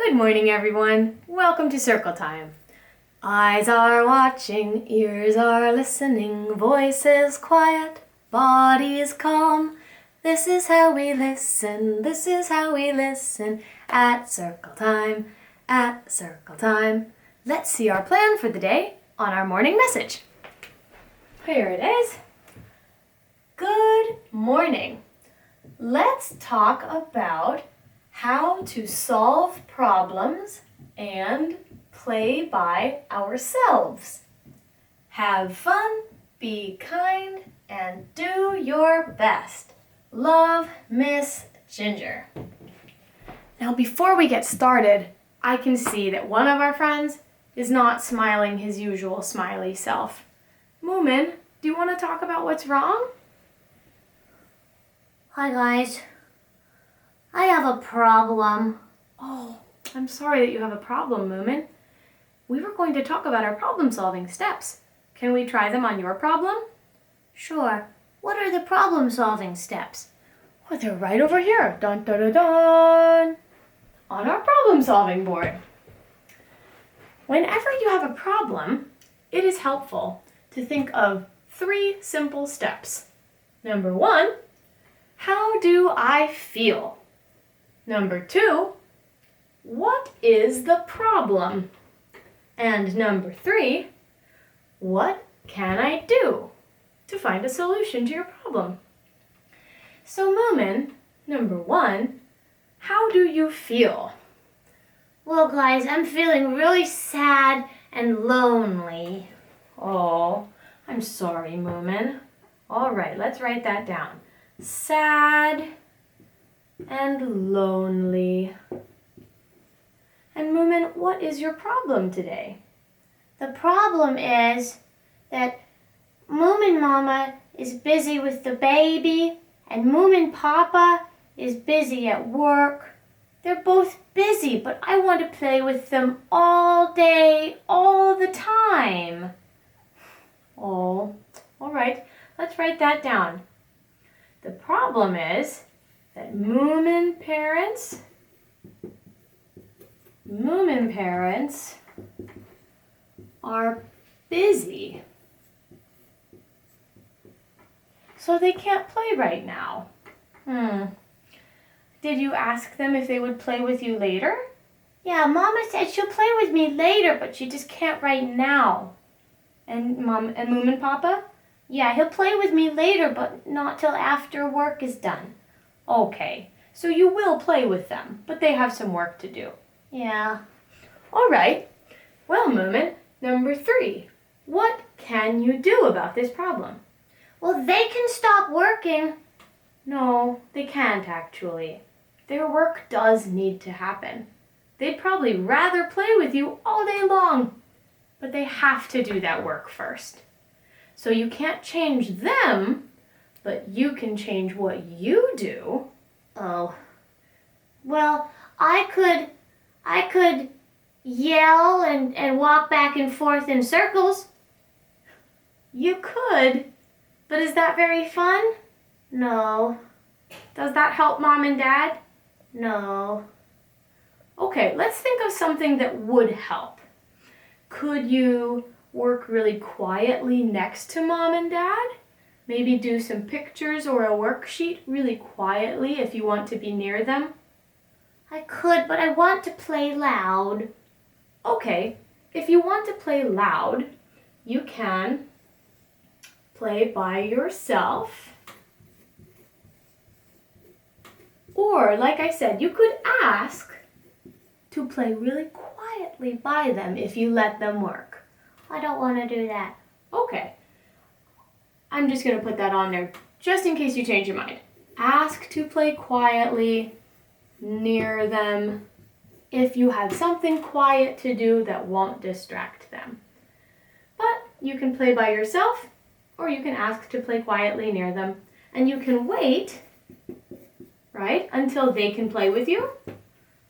Good morning, everyone. Welcome to Circle Time. Eyes are watching, ears are listening, voices quiet, bodies calm. This is how we listen, this is how we listen at Circle Time, at Circle Time. Let's see our plan for the day on our morning message. Here it is. Good morning. Let's talk about how to solve problems and play by ourselves. Have fun, be kind, and do your best. Love, Miss Ginger. Now, before we get started, I can see that one of our friends is not smiling his usual smiley self. Moomin, do you want to talk about what's wrong? Hi guys, I have a problem. Oh, I'm sorry that you have a problem, Moomin. We were going to talk about our problem-solving steps. Can we try them on your problem? Sure. What are the problem-solving steps? Well, they're right over here. Dun, dun, dun, dun. On our problem-solving board. Whenever you have a problem, it is helpful to think of 3 simple steps. Number 1, how do I feel? Number 2, what is the problem? And number 3, what can I do to find a solution to your problem? So Moomin, number 1, how do you feel? Well guys, I'm feeling really sad and lonely. Oh, I'm sorry, Moomin. All right, let's write that down. Sad and lonely. And Moomin, what is your problem today? The problem is that Moomin Mama is busy with the baby and Moomin Papa is busy at work. They're both busy, but I want to play with them all day, all the time. Oh, all right, let's write that down. The problem is that Moomin parents are busy. So they can't play right now. Did you ask them if they would play with you later? Yeah, Mama said she'll play with me later, but she just can't right now. And Moomin Papa? Yeah, he'll play with me later, but not till after work is done. Okay, so you will play with them, but they have some work to do. Yeah. All right. Well, Moomin, number 3. What can you do about this problem? Well, they can stop working. No, they can't actually. Their work does need to happen. They'd probably rather play with you all day long, but they have to do that work first. So you can't change them, but you can change what you do. Oh. Well, I could yell and walk back and forth in circles. You could, but is that very fun? No. Does that help Mom and Dad? No. Okay, let's think of something that would help. Could you work really quietly next to Mom and Dad? Maybe do some pictures or a worksheet really quietly if you want to be near them? I could, but I want to play loud. Okay, if you want to play loud, you can play by yourself. Or, like I said, you could ask to play really quietly by them if you let them work. I don't want to do that. Okay. I'm just going to put that on there just in case you change your mind. Ask to play quietly near them if you have something quiet to do that won't distract them. But you can play by yourself or you can ask to play quietly near them. And you can wait, right, until they can play with you.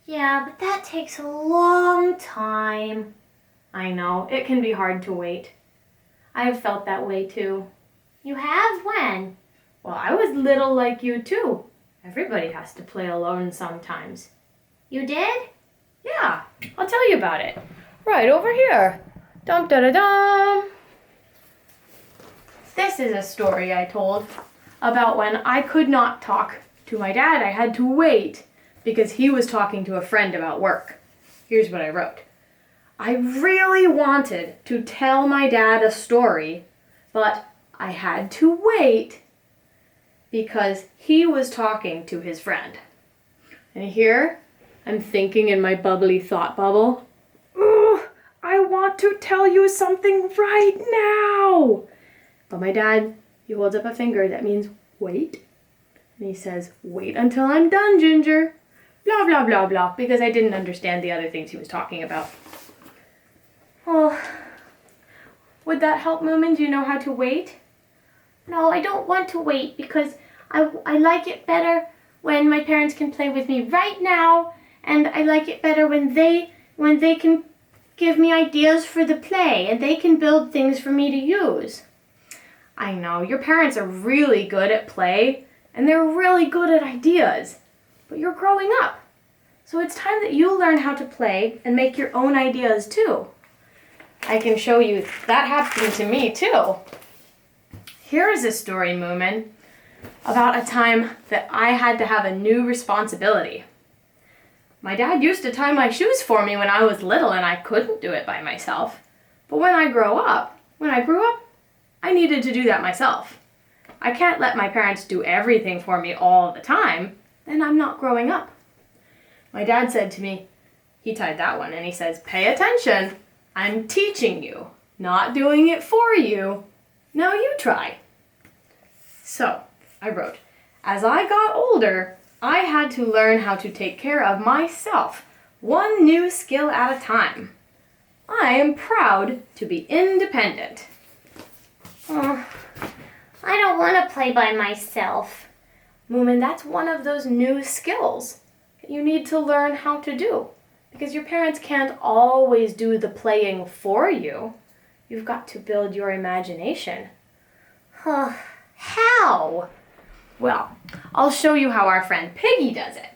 Yeah, but that takes a long time. I know, it can be hard to wait. I've felt that way too. You have? When? Well, I was little like you too. Everybody has to play alone sometimes. You did? Yeah, you about it. Right over here. Dum da da dum. This is a story I told about when I could not talk to my dad. I had to wait because he was talking to a friend about work. Here's what I wrote. I really wanted to tell my dad a story, but I had to wait because he was talking to his friend. And here, I'm thinking in my bubbly thought bubble, "Ooh, I want to tell you something right now." But my dad, he holds up a finger that means wait. And he says, "Wait until I'm done, Ginger." Blah, blah, blah, blah, because I didn't understand the other things he was talking about. Oh, would that help, Moomin? Do you know how to wait? No, I don't want to wait because I like it better when my parents can play with me right now, and I like it better when they can give me ideas for the play and they can build things for me to use. I know, your parents are really good at play and they're really good at ideas, but you're growing up. So it's time that you learn how to play and make your own ideas too. I can show you that happened to me too. Here is a story, Moomin, about a time that I had to have a new responsibility. My dad used to tie my shoes for me when I was little and I couldn't do it by myself. But when I grew up, I needed to do that myself. I can't let my parents do everything for me all the time, then I'm not growing up. My dad said to me, he tied that one and he says, "Pay attention, I'm teaching you, not doing it for you. Now you try." So, I wrote, as I got older, I had to learn how to take care of myself, one new skill at a time. I am proud to be independent. Oh, I don't want to play by myself. Moomin, that's one of those new skills that you need to learn how to do. Because your parents can't always do the playing for you. You've got to build your imagination. How? Well, I'll show you how our friend Piggy does it.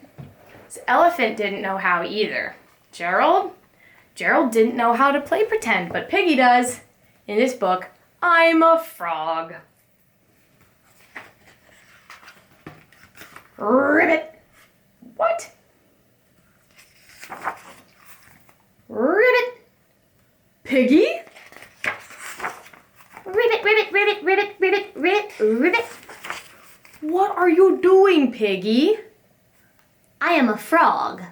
This elephant didn't know how either. Gerald didn't know how to play pretend, but Piggy does. In this book, I'm a frog. Ribbit. What? Ribbit. Piggy? Ribbit, ribbit, ribbit, ribbit, ribbit, ribbit, ribbit. What are you doing, Piggy? I am a frog.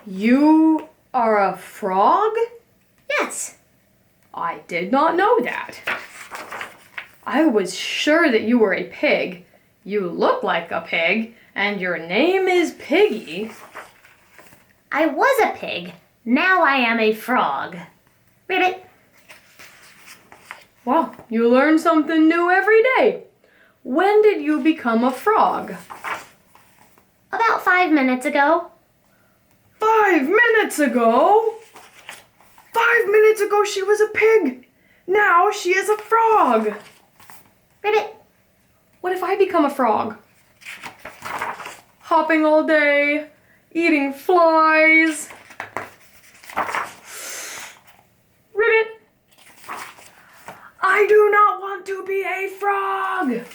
You are a frog? Yes. I did not know that. I was sure that you were a pig. You look like a pig, and your name is Piggy. I was a pig. Now I am a frog. Ribbit. Well, you learn something new every day. When did you become a frog? About 5 minutes ago. 5 minutes ago? 5 minutes ago she was a pig. Now she is a frog. Ribbit. What if I become a frog? Hopping all day, eating flies. Ribbit. I do not want to be a frog.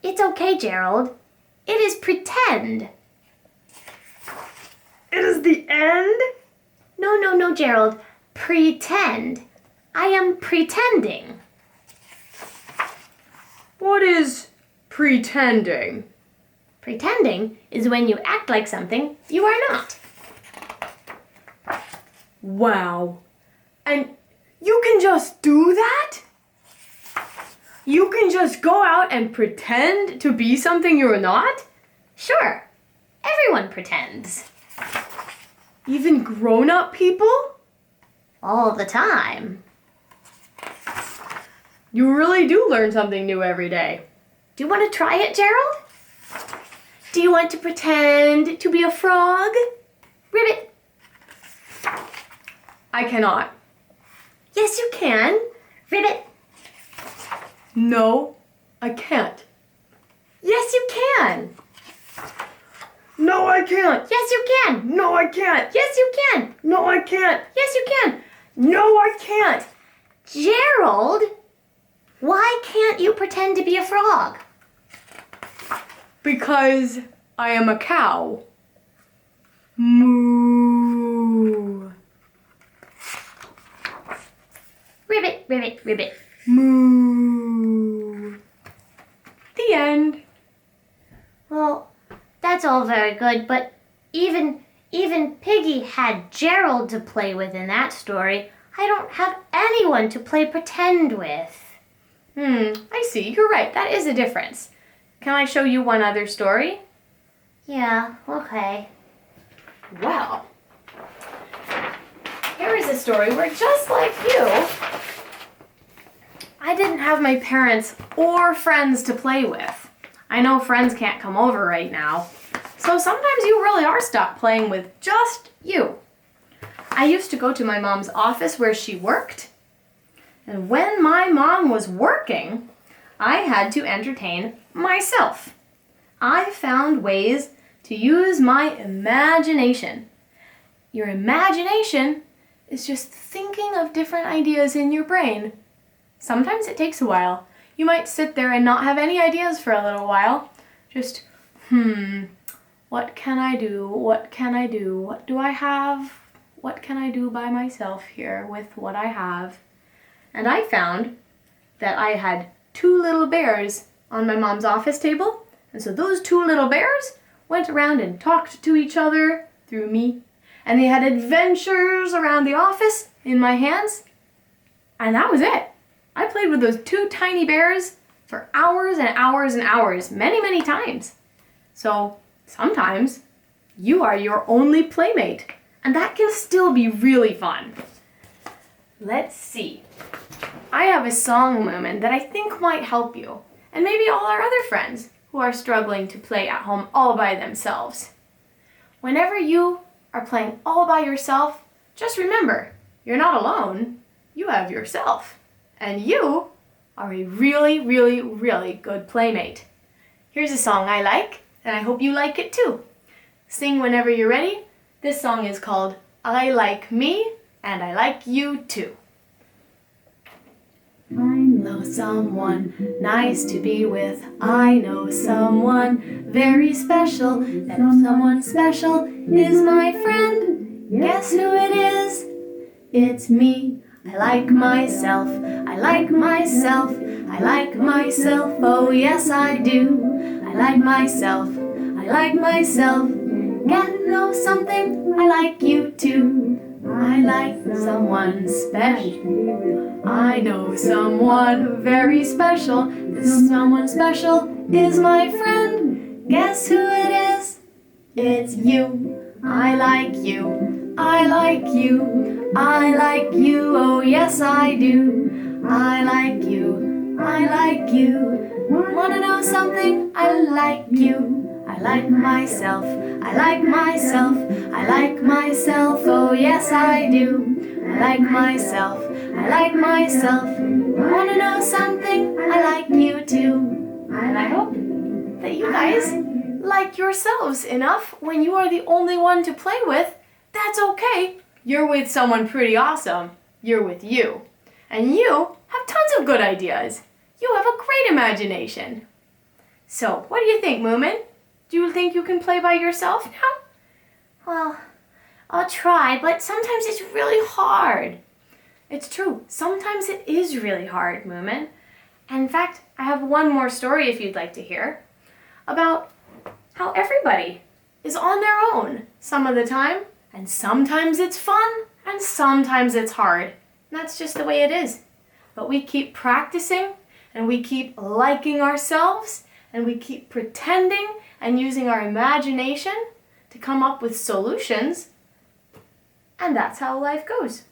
It's okay, Gerald. It is pretend. It is the end? No, Gerald. Pretend. I am pretending. What is pretending? Pretending is when you act like something you are not. Wow. And you can just do that? You can just go out and pretend to be something you're not? Sure. Everyone pretends. Even grown-up people? All the time. You really do learn something new every day. Do you want to try it, Gerald? Do you want to pretend to be a frog? Ribbit. I cannot. Yes, you can. Ribbit. No, I can't. Yes, you can. No, I can't. Yes, you can. No, I can't. Yes, you can. No, I can't. Yes, you can. No, I can't. Gerald, why can't you pretend to be a frog? Because I am a cow. Moo. Ribbit, ribbit, ribbit. Moo. The end. Well, that's all very good, but even Piggy had Gerald to play with in that story. I don't have anyone to play pretend with. I see. You're right. That is a difference. Can I show you one other story? Yeah, okay. Well, here is a story where, just like you, I didn't have my parents or friends to play with. I know friends can't come over right now, so sometimes you really are stuck playing with just you. I used to go to my mom's office where she worked, and when my mom was working, I had to entertain myself. I found ways to use my imagination. Your imagination is just thinking of different ideas in your brain. Sometimes it takes a while. You might sit there and not have any ideas for a little while. Just, what can I do? What can I do? What do I have? What can I do by myself here with what I have? And I found that I had 2 little bears on my mom's office table. And so those 2 little bears went around and talked to each other through me. And they had adventures around the office in my hands. And that was it. I played with those 2 tiny bears for hours and hours and hours, many, many times. So sometimes you are your only playmate. And that can still be really fun. Let's see. I have a song moment that I think might help you, and maybe all our other friends who are struggling to play at home all by themselves. Whenever you are playing all by yourself, just remember, you're not alone. You have yourself. And you are a really, really, really good playmate. Here's a song I like, and I hope you like it too. Sing whenever you're ready. This song is called I Like Me, and I Like You Too. I know someone nice to be with. I know someone very special. That someone special is my friend. Guess who it is? It's me. I like myself. I like myself. I like myself. Oh yes I do. I like myself. I like myself. Get know something? I like you too. I like someone special. I know someone very special. This someone special is my friend. Guess who it is? It's you. I like you. I like you. I like you. Oh yes I do. I like you. I like you. Wanna know something? I like you. I like myself. I like myself. I like myself. Oh yes I do. I like myself. I like myself. Wanna know something? I like you too. And I hope that you guys like yourselves enough when you are the only one to play with. That's okay. You're with someone pretty awesome. You're with you. And you have tons of good ideas. You have a great imagination. So, what do you think, Moomin? Do you think you can play by yourself now? Well, I'll try, but sometimes it's really hard. It's true. Sometimes it is really hard, Moomin. And in fact, I have one more story if you'd like to hear about how everybody is on their own some of the time. And sometimes it's fun and sometimes it's hard. And that's just the way it is. But we keep practicing and we keep liking ourselves and we keep pretending and using our imagination to come up with solutions. And that's how life goes.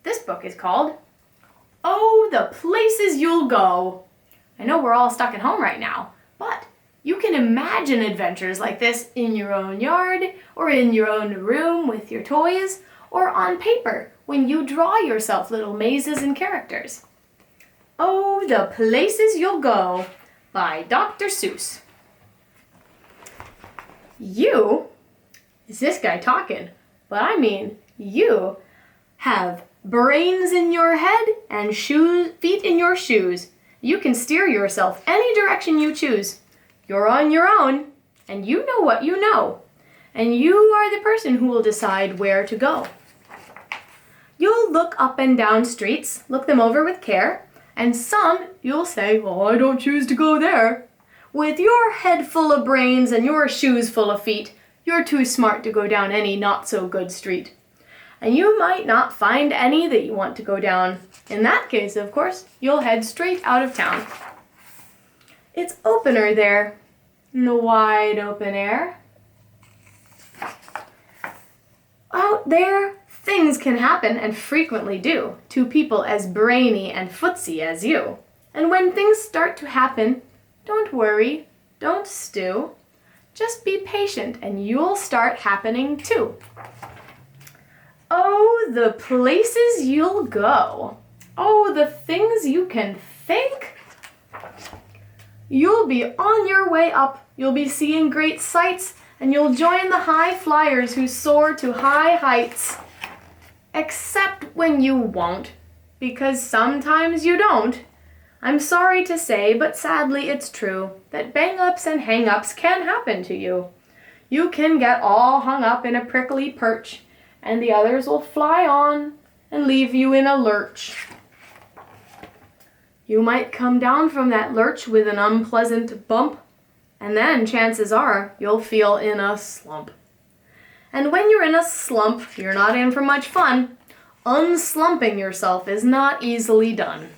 This book is called Oh, the Places You'll Go. I know we're all stuck at home right now, but you can imagine adventures like this in your own yard or in your own room with your toys or on paper when you draw yourself little mazes and characters. Oh, the Places You'll Go by Dr. Seuss. You is this guy talking? But I mean, you have brains in your head and feet in your shoes. You can steer yourself any direction you choose. You're on your own, and you know what you know. And you are the person who will decide where to go. You'll look up and down streets, look them over with care, and some you'll say, "Oh, I don't choose to go there." With your head full of brains and your shoes full of feet, you're too smart to go down any not-so-good street. And you might not find any that you want to go down. In that case, of course, you'll head straight out of town. It's opener there, in the wide open air. Out there, things can happen, and frequently do, to people as brainy and footsy as you. And when things start to happen, don't worry, don't stew. Just be patient, and you'll start happening too. Oh, the places you'll go. Oh, the things you can think. You'll be on your way up. You'll be seeing great sights, and you'll join the high flyers who soar to high heights. Except when you won't, because sometimes you don't. I'm sorry to say, but sadly it's true, that bang-ups and hang-ups can happen to you. You can get all hung up in a prickly perch, and the others will fly on and leave you in a lurch. You might come down from that lurch with an unpleasant bump, and then chances are you'll feel in a slump. And when you're in a slump, you're not in for much fun. Unslumping yourself is not easily done.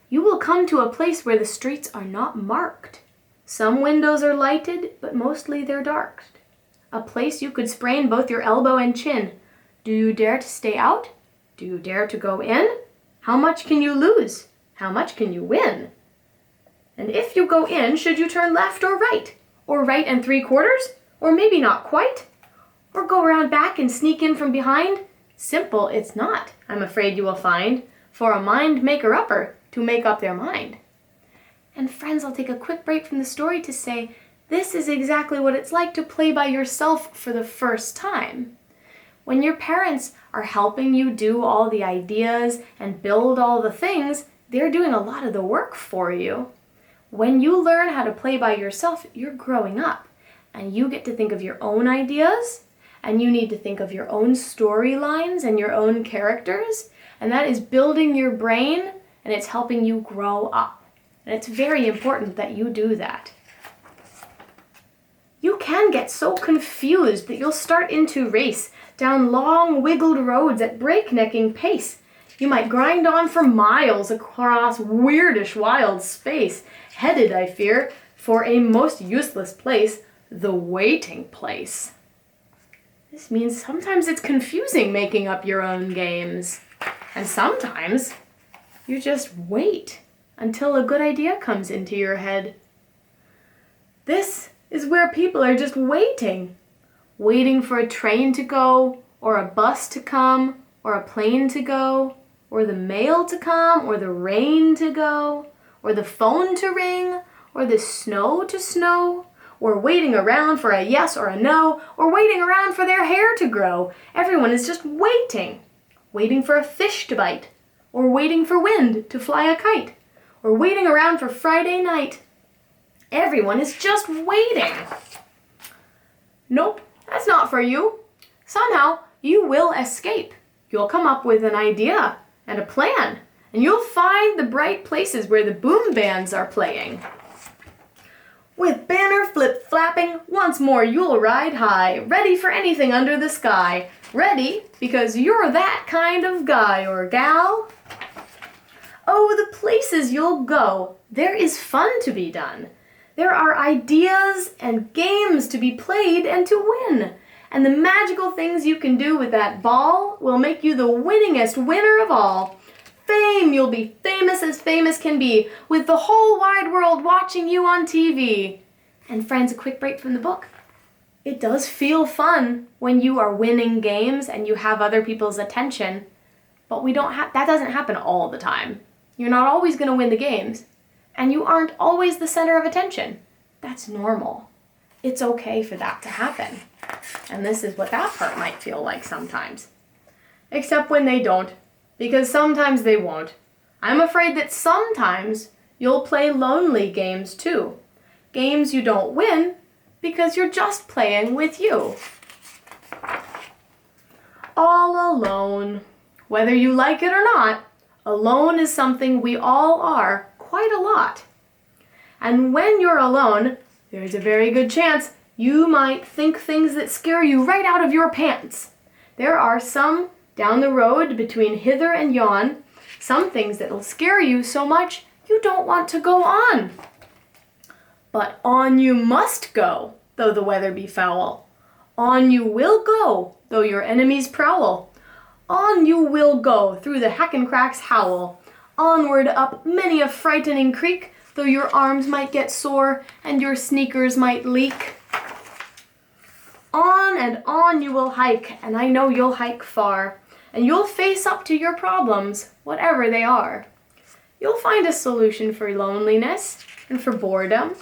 You will come to a place where the streets are not marked. Some windows are lighted, but mostly they're dark. A place you could sprain both your elbow and chin. Do you dare to stay out? Do you dare to go in? How much can you lose? How much can you win? And if you go in, should you turn left or right? Or right and 3/4? Or maybe not quite? Or go around back and sneak in from behind? Simple it's not, I'm afraid you will find, for a mind maker-upper to make up their mind. And friends, I'll take a quick break from the story to say, this is exactly what it's like to play by yourself for the first time. When your parents are helping you do all the ideas and build all the things, they're doing a lot of the work for you. When you learn how to play by yourself, you're growing up, and you get to think of your own ideas, and you need to think of your own storylines and your own characters, and that is building your brain, and it's helping you grow up. And it's very important that you do that. You can get so confused that you'll start into race down long wiggled roads at breaknecking pace. You might grind on for miles across weirdish wild space, headed, I fear, for a most useless place, the waiting place. This means sometimes it's confusing making up your own games. And sometimes you just wait until a good idea comes into your head. This is where people are just waiting for a train to go, or a bus to come, or a plane to go, or the mail to come, or the rain to go, or the phone to ring, or the snow to snow, or waiting around for a yes or a no, or waiting around for their hair to grow. Everyone is just waiting for a fish to bite, or waiting for wind to fly a kite, or waiting around for Friday night. Everyone is just waiting. Nope, that's not for you. Somehow you will escape. You'll come up with an idea and a plan, and you'll find the bright places where the boom bands are playing. With banner flip-flapping, once more you'll ride high, ready for anything under the sky. Ready because you're that kind of guy or gal. Oh, the places you'll go. There is fun to be done. There are ideas and games to be played and to win. And the magical things you can do with that ball will make you the winningest winner of all. Fame, you'll be famous as famous can be, with the whole wide world watching you on TV. And friends, a quick break from the book. It does feel fun when you are winning games and you have other people's attention, but that doesn't happen all the time. You're not always going to win the games, and you aren't always the center of attention. That's normal. it's okay for that to happen. And this is what that part might feel like sometimes. Except when they don't, because sometimes they won't. I'm afraid that sometimes you'll play lonely games too. Games you don't win because you're just playing with you. All alone. Whether you like it or not, alone is something we all are quite a lot. And when you're alone, there's a very good chance you might think things that scare you right out of your pants. There are some down the road between hither and yon, some things that'll scare you so much you don't want to go on. But on you must go, though the weather be foul. On you will go, though your enemies prowl. On you will go through the hack and cracks howl. Onward up many a frightening creek, though your arms might get sore and your sneakers might leak. On and on you will hike, and I know you'll hike far, and you'll face up to your problems, whatever they are. You'll find a solution for loneliness and for boredom.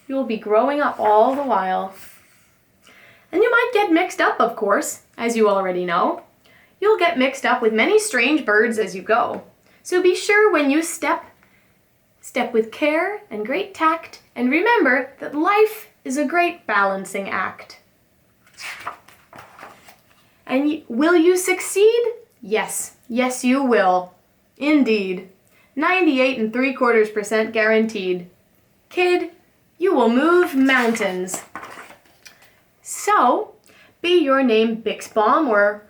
You'll be growing up all the while. And you might get mixed up, of course, as you already know. You'll get mixed up with many strange birds as you go. So be sure when you step with care and great tact, and remember that life is a great balancing act. And will you succeed? Yes, yes you will. Indeed. 98 3/4% guaranteed. Kid, you will move mountains. So, be your name Bixbaum or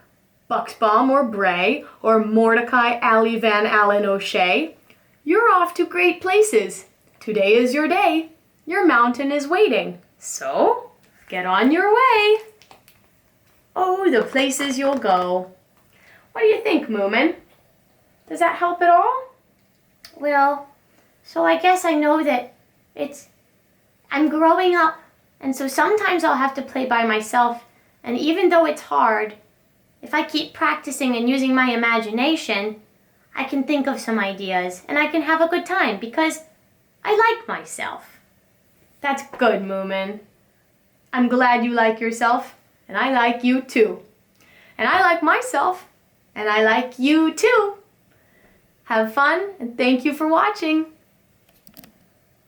Buxbaum or Bray or Mordecai Alley Van Allen O'Shea. You're off to great places. Today is your day. Your mountain is waiting. So, get on your way. Oh, the places you'll go. What do you think, Moomin? Does that help at all? Well, so I guess I know that I'm growing up, and so sometimes I'll have to play by myself, and even though it's hard, if I keep practicing and using my imagination, I can think of some ideas, and I can have a good time because I like myself. That's good, Moomin. I'm glad you like yourself, and I like you too. And I like myself, and I like you too. Have fun, and thank you for watching.